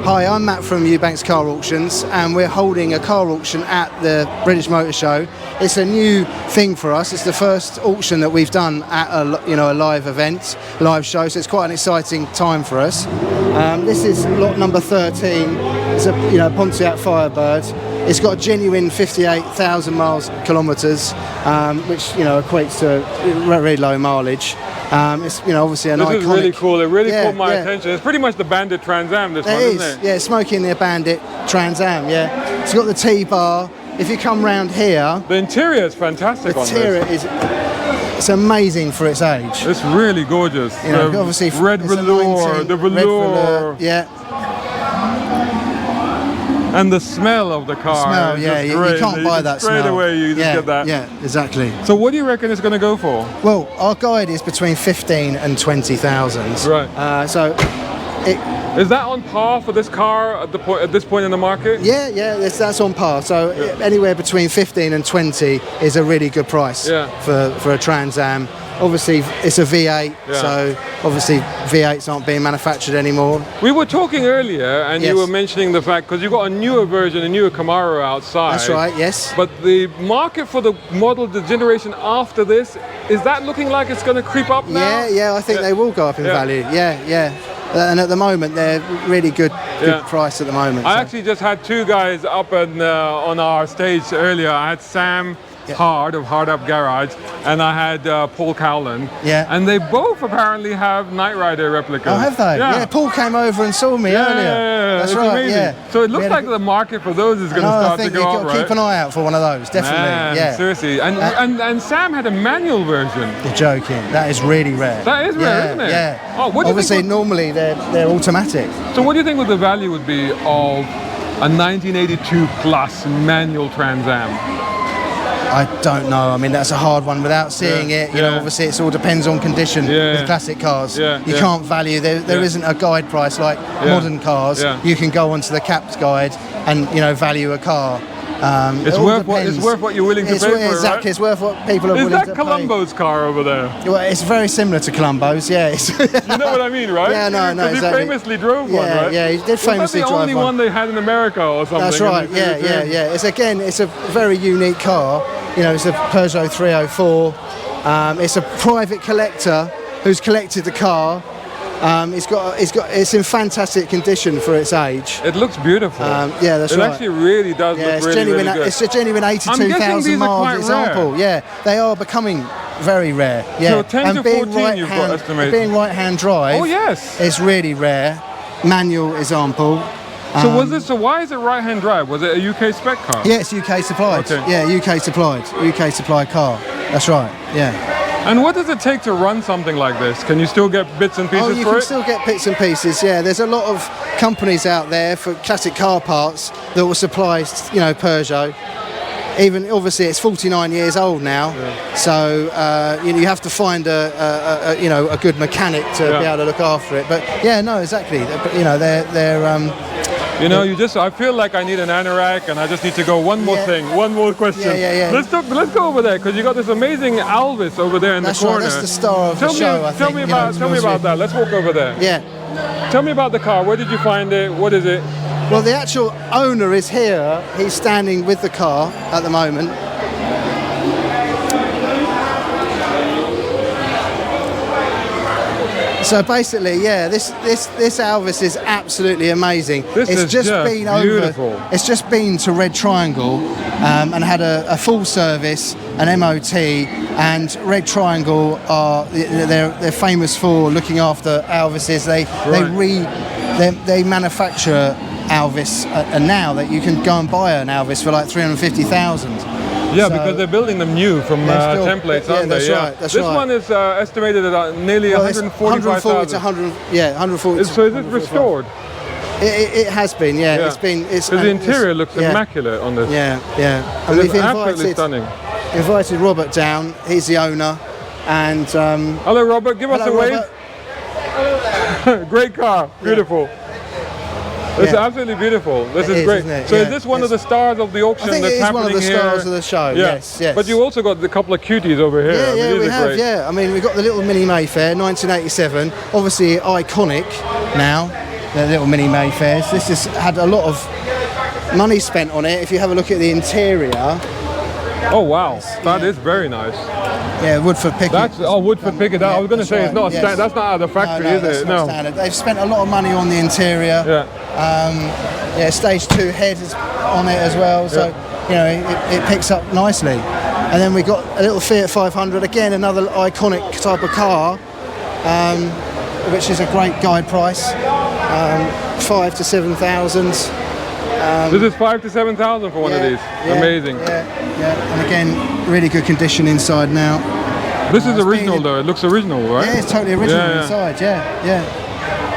Hi, I'm Matt from Ewbanks Car Auctions, and we're holding a car auction at the British Motor Show. It's a new thing for us. It's the first auction that we've done at a live event, live show. So it's quite an exciting time for us. This is lot number 13. It's a Pontiac Firebird. It's got a genuine 58,000 kilometres, which equates to very low mileage. It's obviously an iconic. This is really cool. It really caught my attention. It's pretty much the Bandit Trans Am. This one, isn't it? Yeah, smoking the Bandit Trans Am. Yeah, it's got the T-bar. If you come round here, the interior is fantastic. The interior it's amazing for its age. It's really gorgeous. Obviously red velour, the velour. Yeah. And the smell of the car. You can't buy that straight smell. away. You just get that. Yeah, exactly. So what do you reckon it's going to go for? Well, our guide is between 15 and 20,000. Right. Is that on par for this car at this point in the market? Yeah, that's on par. So anywhere between 15 and 20 is a really good price for a Trans Am. Obviously, it's a V8, so obviously V8s aren't being manufactured anymore. We were talking earlier, and you were mentioning the fact, because you've got a newer version, a newer Camaro outside. That's right, yes. But the market for the generation after this, is that looking like it's going to creep up now? Yeah, I think they will go up in value. Yeah. And at the moment, they're really good price at the moment. I actually just had two guys up on our stage earlier. I had Sam Hard of Hard Up Garage, and I had Paul Cowland. Yeah. And they both apparently have Knight Rider replicas. Oh, have they? Yeah, Paul came over and saw me earlier. Yeah, that's right. Amazing. Yeah. So it looks like the market for those is going to start to go up, right? Keep an eye out for one of those, definitely. Man, seriously. And Sam had a manual version. You're joking. That is really rare. That is rare, isn't it? Yeah. Oh, what do Obviously, you think normally they're automatic. So what do you think the value would be of a 1982 plus manual Trans Am? I don't know. I mean, that's a hard one without seeing it. Obviously, it all depends on condition with classic cars. You can't value. There isn't a guide price like modern cars. You can go onto the Caps guide and value a car. It's worth what you're willing to pay for it, exactly, right? It's worth what people are willing to pay. Is that Columbo's car over there? Well, it's very similar to Columbo's, You know what I mean, right? Yeah, no, exactly. He famously drove one, right? Yeah, he did famously drive one. Was that the only one they had in America or something? That's right, yeah. It's a very unique car. It's a Peugeot 304. It's a private collector who's collected the car. It's in fantastic condition for its age. It looks beautiful. Yeah, that's right. It actually really does look really good. It's a genuine 82,000 miles example. Rare. Yeah, they are becoming very rare. Yeah, so 10 to 14 you've got estimated. Being right-hand drive. Oh yes. It's really rare. Manual example. So why is it right-hand drive? Was it a UK spec car? Yes, UK supplied. Okay. Yeah, UK supplied car. That's right. Yeah. And what does it take to run something like this? Can you still get bits and pieces for it? You can still get bits and pieces, yeah. There's a lot of companies out there for classic car parts that will supply, Peugeot. Even, obviously, it's 49 years old now, so you have to find a good mechanic to be able to look after it. But exactly. I feel like I need an anorak, and I just need to go one more question. Yeah. Let's go over there, because you got this amazing Alvis over there in the corner. Right, that's the star of the show. Tell me about that. Let's walk over there. Yeah. Tell me about the car. Where did you find it? What is it? Well, the actual owner is here. He's standing with the car at the moment. So basically, this Alvis is absolutely amazing. It's just been beautiful. It's just been to Red Triangle and had a full service, an MOT, and Red Triangle they're famous for looking after Alvises. They manufacture Alvis, and now that you can go and buy an Alvis for like 350,000. Yeah, because they're building them new from templates, aren't they? That's this one is estimated at nearly 145,000. 140. So is it restored? It has been, It's been. Because the interior looks immaculate on this. Yeah. And we've absolutely stunning. Invited Robert down. He's the owner, and hello, Robert. Give us a wave. Great car, beautiful. It's absolutely beautiful. This is great. So is this one of the stars of the auction that's happening here? I think it is one of the stars of the show, yes. But you also got a couple of cuties over here. We have. I mean, we've got the little Mini Mayfair, 1987. Obviously iconic now. the little mini Mayfairs. This has had a lot of money spent on it. If you have a look at the interior. Oh wow, that is very nice. Yeah, Woodford Pickett. That's Woodford Pickett. I was going to say it's not that's not out of the factory, is it? No, standard. They've spent a lot of money on the interior. Yeah. Stage 2 head is on it as well, so you know it picks up nicely. And then we got a little Fiat 500, again another iconic type of car, which is a great guide price, 5,000 to 7,000. This is 5,000 to 7,000 for one of these. Amazing. Yeah. And again, really good condition inside now. This is original though. It looks original, right? Yeah, it's totally original inside. Yeah.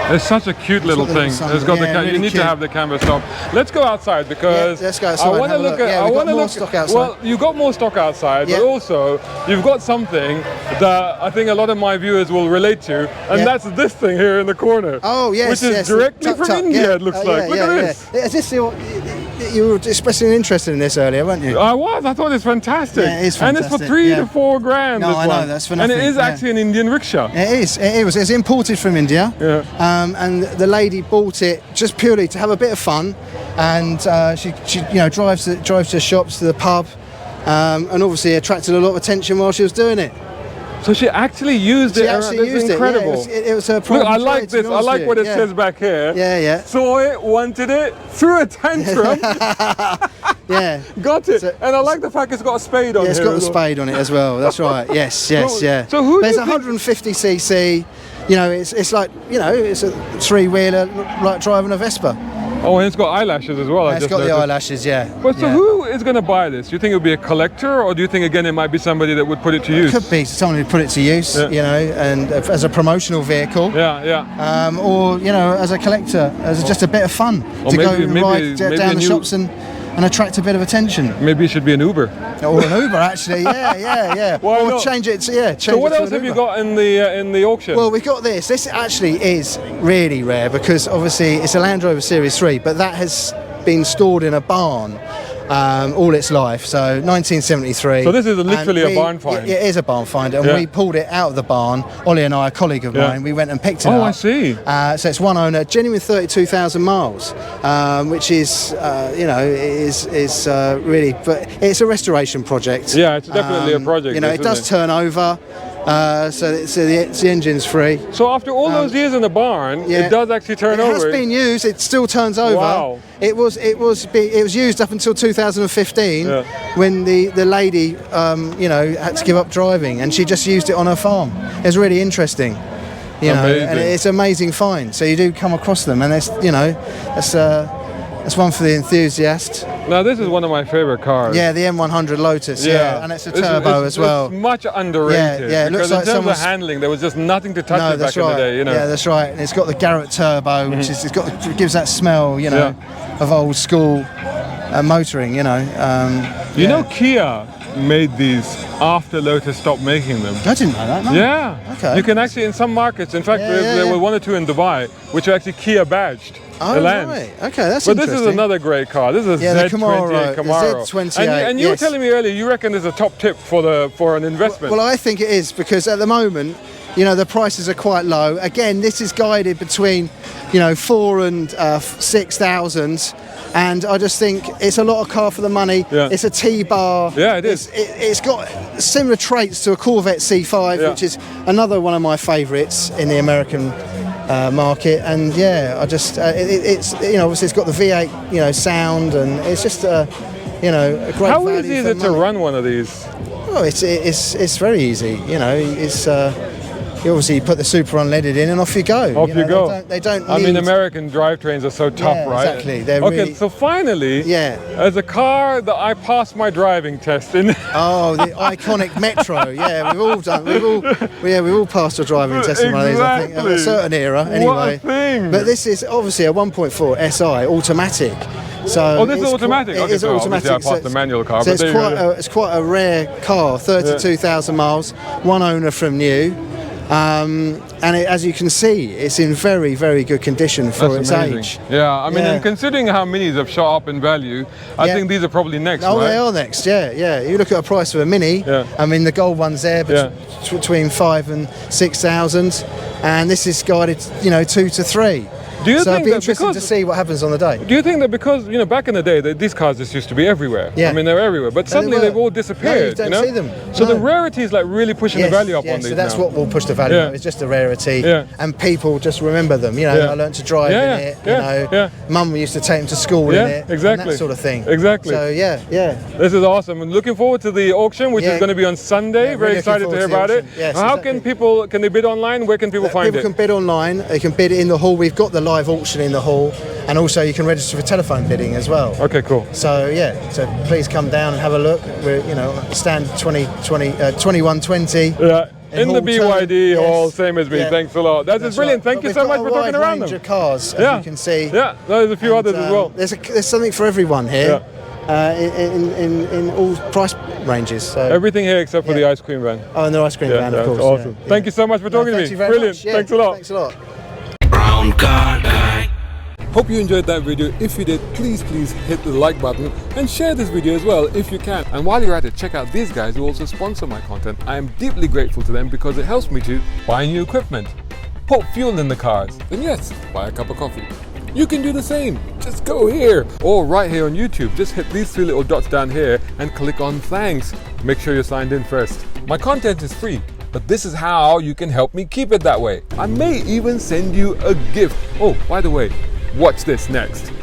It's such a cute little thing. It's got really you need to have the canvas top. Let's go outside because let's go outside I want to look at. I want to look. Stock outside. Well, you got more stock outside, but also you've got something that I think a lot of my viewers will relate to, and that's this thing here in the corner. Oh yes, which is directly from India. It looks like. Look at this. Is this you were expressing interest in this earlier, weren't you? I was. I thought it's fantastic. Yeah, it is fantastic. And it's for 3 to 4 grand. No, I know, that's for nothing. And it is actually an Indian rickshaw. It is. It's imported from India. Yeah. And the lady bought it just purely to have a bit of fun, and she drives to shops, to the pub, and obviously attracted a lot of attention while she was doing it. So she actually used it. That's incredible. It was her pride. Look, I like this. I like what it says back here. Yeah. Saw it, wanted it, threw a tantrum. Got it. So, and I like the fact it's got a spade on it. Yeah, it's got the spade on it as well. That's right. Yes. So who? There's 150cc. You know, it's like, you know, it's a 3-wheeler like driving a Vespa. Oh, and it's got eyelashes as well. It's got the eyelashes, But so who is going to buy this? Do you think it would be a collector, or do you think again it might be somebody that would put it to use? It could be someone who put it to use, you know, and as a promotional vehicle. Or you know, as a collector, as just a bit of fun to go and ride down the shops and attract a bit of attention. Maybe it should be an Uber. Or an Uber, actually. Yeah. Why or not? Change it. So what else have you got in the auction? Well, we've got this. This actually is really rare because obviously it's a Land Rover Series 3, but that has been stored in a barn all its life, so 1973. So this is literally a barn find. It is a barn find, and we pulled it out of the barn. Ollie and I, a colleague of mine, we went and picked it up. Oh, I see. So it's one owner, genuine 32,000 miles, which is, you know, is really, but it's a restoration project. Yeah, it's definitely a project. You know, it does turn over. So the engine's free. So after all those years in the barn, it does actually turn over. It has been used. It still turns over. Wow. It was used up until 2015 when the lady you know, had to give up driving, and she just used it on her farm. It was really interesting. You know, and it's an amazing find. So you do come across them, and it's, you know, that's one for the enthusiast. Now this is one of my favorite cars. Yeah, the M100 Lotus. Yeah, and it's a turbo as well. It's much underrated. Yeah, it looks like in terms of handling, there was just nothing to touch it back in the day. You know. Yeah, that's right. And it's got the Garrett turbo, which is it gives that smell, you know, of old school motoring. You know. You know, Kia made these after Lotus stopped making them. I didn't know that. No. Yeah. Okay. You can actually, in some markets, in fact, there were 1 or 2 in Dubai, which are actually Kia badged. Oh, right. Okay, that's interesting. But this is another great car. This is a Z28 Camaro. The Z28. And you were telling me earlier, you reckon there's a top tip for an investment. Well, I think it is, because at the moment, you know, the prices are quite low. Again, this is guided between, you know, 4,000 and 6,000. And I just think it's a lot of car for the money. Yeah. It's a T-bar. Yeah, it is. It's got similar traits to a Corvette C5, which is another one of my favourites in the American market. And I just it's, you know, obviously it's got the V8, you know, sound, and it's just you know, a great. How easy is it to run one of these? Oh, it's very easy. You know, it's. You obviously put the super unleaded in and off you go. Off you go. They don't I mean, American drivetrains are so tough, right? Exactly. They're okay, really, so finally, as a car that I passed my driving test in. Oh, the iconic Metro. Yeah, we've all done. We've all passed a driving test in one of these. I think of a certain era, anyway. What a thing! But this is obviously a 1.4 SI automatic. So this is automatic. It is automatic. I passed the manual car. So it's quite a rare car. 32,000 miles, one owner from new. And as you can see, it's in very, very good condition for its age. Yeah, I mean, and considering how minis have shot up in value, I think these are probably next, right? They are next, yeah. You look at a price of a Mini, I mean, the gold one's there between 5,000 and 6,000, and this is guided, you know, 2 to 3. Do you So think it'd be that interesting to because see what happens on the day. Do you think that because, you know, back in the day, these cars just used to be everywhere? Yeah. I mean, they're everywhere, but suddenly they've all disappeared. No, you don't see them. So No. the rarity is like really pushing the value up on these so that's now. what will push the value up. It's just the rarity, and people just remember them. You know, I learned to drive in it. You know, Mum used to take them to school in it. Exactly. And that sort of thing. Exactly. So yeah. This is awesome. I'm looking forward to the auction, which is going to be on Sunday. Yeah, Very really excited to hear looking about forward it. to the auction. Yes, How can people? Can they bid online? Where can people find People it? can bid online. They can bid in the hall. We've got the live auction in the hall, and also you can register for telephone bidding as well. Okay, cool. So so please come down and have a look. We're stand 2120. Yeah. In the Hall BYD Turn. hall, same as me. Yeah. Thanks a lot. That's brilliant. Thank you so much for talking around them. We've got a wide range of cars, as you can see. Yeah, there's a few others as well. There's something for everyone here. In all price ranges. So. Everything here except for the ice cream van. Oh, and the ice cream van, of course. Awesome. Thank you so much for talking to me. Brilliant. Thanks a lot. Thanks a lot. Brown car guy. Hope you enjoyed that video. If you did, please hit the like button and share this video as well if you can. And while you're at it, check out these guys who also sponsor my content. I am deeply grateful to them because it helps me to buy new equipment, put fuel in the cars, and yes, buy a cup of coffee. You can do the same. Just go here or right here on YouTube. Just hit these 3 little dots down here and click on thanks. Make sure you're signed in first. My content is free, but this is how you can help me keep it that way. I may even send you a gift. Oh, by the way, watch this next.